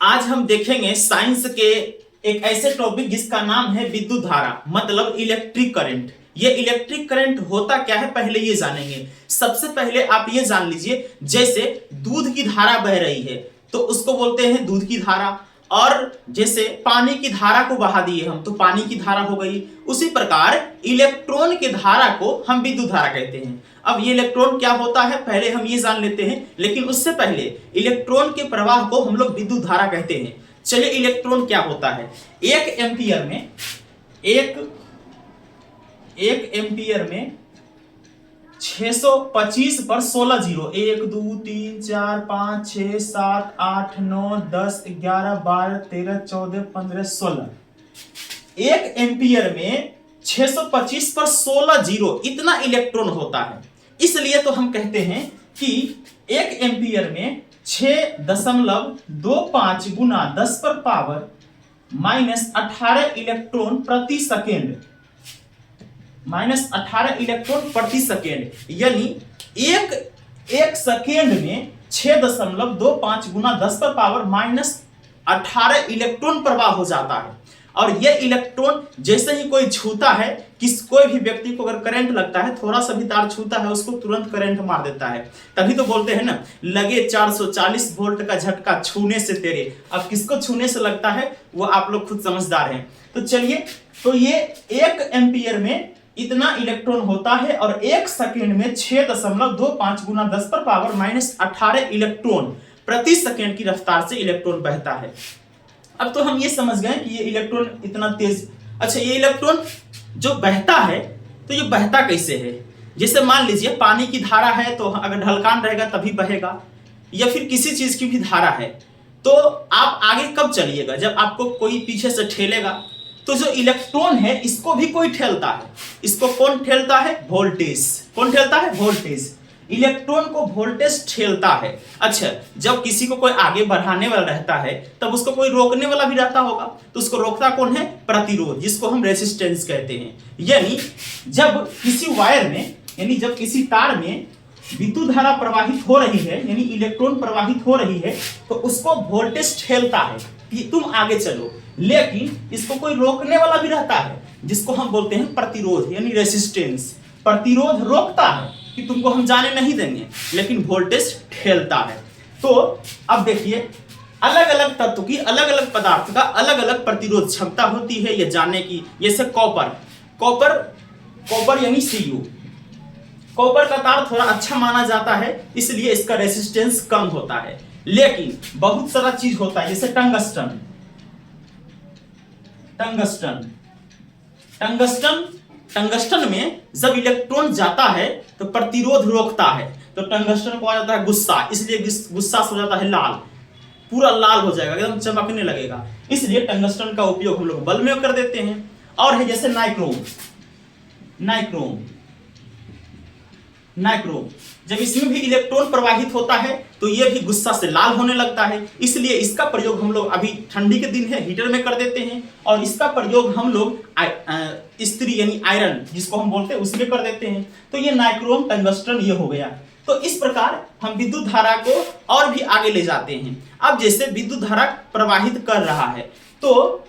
आज हम देखेंगे साइंस के एक ऐसे टॉपिक जिसका नाम है विद्युत धारा, मतलब इलेक्ट्रिक करंट। ये इलेक्ट्रिक करंट होता क्या है पहले ये जानेंगे। सबसे पहले आप ये जान लीजिए, जैसे दूध की धारा बह रही है तो उसको बोलते हैं दूध की धारा, और जैसे पानी की धारा को बहा दिए हम तो पानी की धारा हो गई। उसी प्रकार इलेक्ट्रॉन की धारा को हम विद्युत धारा कहते हैं। अब ये इलेक्ट्रॉन क्या होता है पहले हम ये जान लेते हैं, लेकिन उससे पहले इलेक्ट्रॉन के प्रवाह को हम लोग विद्युत धारा कहते हैं। चलिए इलेक्ट्रॉन क्या होता है। एक एम्पियर में 625 पर 16 जीरो, 1 2 3 4 5 6 7 8 9 10 11 12 13 14 15 16। एक एम्पियर में 625 पर 16 जीरो इतना इलेक्ट्रॉन होता है। इसलिए तो हम कहते हैं कि एक एम्पियर में 6.25 गुना 10 पर पावर -18 इलेक्ट्रॉन प्रति सेकेंड, -18 इलेक्ट्रॉन प्रति सेकेंड, यानी एक सेकेंड में 6.25 गुना 10 पर पावर -18 इलेक्ट्रॉन प्रवाह हो जाता है। और यह इलेक्ट्रॉन जैसे ही कोई छूता है, कोई भी व्यक्ति को अगर करंट लगता है, थोड़ा सा भी तार छूता है उसको तुरंत करंट मार देता है। तभी तो बोलते हैं ना, लगे 440 वोल्ट का झटका छूने से तेरे। अब किसको छूने से लगता है वो आप लोग खुद समझदार हैं। तो चलिए, तो ये एक एम्पियर में इतना इलेक्ट्रॉन होता है और एक सेकेंड में 6.25 गुना 10 पर पावर -18 इलेक्ट्रॉन प्रति सेकेंड की रफ्तार से इलेक्ट्रॉन बहता है। अब तो हम ये समझ गए कि ये इलेक्ट्रॉन इतना तेज। अच्छा, ये इलेक्ट्रॉन जो बहता है तो ये बहता कैसे है। जैसे मान लीजिए पानी की धारा है तो अगर ढलकान रहेगा तभी बहेगा, या फिर किसी चीज की भी धारा है तो आप आगे कब चलिएगा, जब आपको कोई पीछे से ठेलेगा। तो जो इलेक्ट्रॉन है इसको भी कोई ठेलता है। इसको कौन ठेलता है? वोल्टेज। कौन ठेलता है? वोल्टेज। इलेक्ट्रॉन को वोल्टेज ठेलता है। अच्छा, जब किसी को कोई आगे बढ़ाने वाला रहता है तब उसको कोई रोकने वाला भी रहता होगा, तो उसको रोकता कौन है? प्रतिरोध, जिसको हम रेजिस्टेंस कहते हैं। यानी जब किसी वायर में, यानी जब किसी तार में विद्युत धारा प्रवाहित हो रही है, यानी इलेक्ट्रॉन प्रवाहित हो रही है, तो उसको वोल्टेज ठेलता है कि तुम आगे चलो। लेकिन इसको कोई रोकने वाला भी रहता है जिसको हम बोलते हैं प्रतिरोध, यानी रेजिस्टेंस। प्रतिरोध रोकता है कि तुमको हम जाने नहीं देंगे, लेकिन वोल्टेज ठेलता है। तो अब देखिए, अलग अलग तत्व की, अलग अलग पदार्थ का अलग अलग प्रतिरोध क्षमता होती है ये जानने की। जैसे कॉपर यानी Cu। कॉपर का तार थोड़ा अच्छा माना जाता है, इसलिए इसका रेजिस्टेंस कम होता है। लेकिन बहुत सारा चीज होता है, जैसे टंगस्टन में जब इलेक्ट्रॉन जाता है तो प्रतिरोध रोकता है, तो टंगस्टन को आ जाता है गुस्सा, इसलिए गुस्सा से हो जाता है लाल, पूरा लाल हो जाएगा, एकदम चमकने लगेगा। इसलिए टंगस्टन का उपयोग हम लोग बल्ब में कर देते हैं। और है जैसे नाइक्रोम, जब इसमें भी इलेक्ट्रॉन प्रवाहित होता है तो यह भी गुस्सा से लाल होने लगता है। इसलिए इसका प्रयोग हम लोग, अभी ठंडी के दिन है, हीटर में कर देते हैं, और इसका प्रयोग हम लोग इस्त्री यानी आयरन जिसको हम बोलते हैं उसमें कर देते हैं। तो ये नाइक्रोम, टंगस्टन ये हो गया। तो इस प्रकार हम विद्युत धारा को और भी आगे ले जाते हैं। अब जैसे विद्युत धारा प्रवाहित कर रहा है तो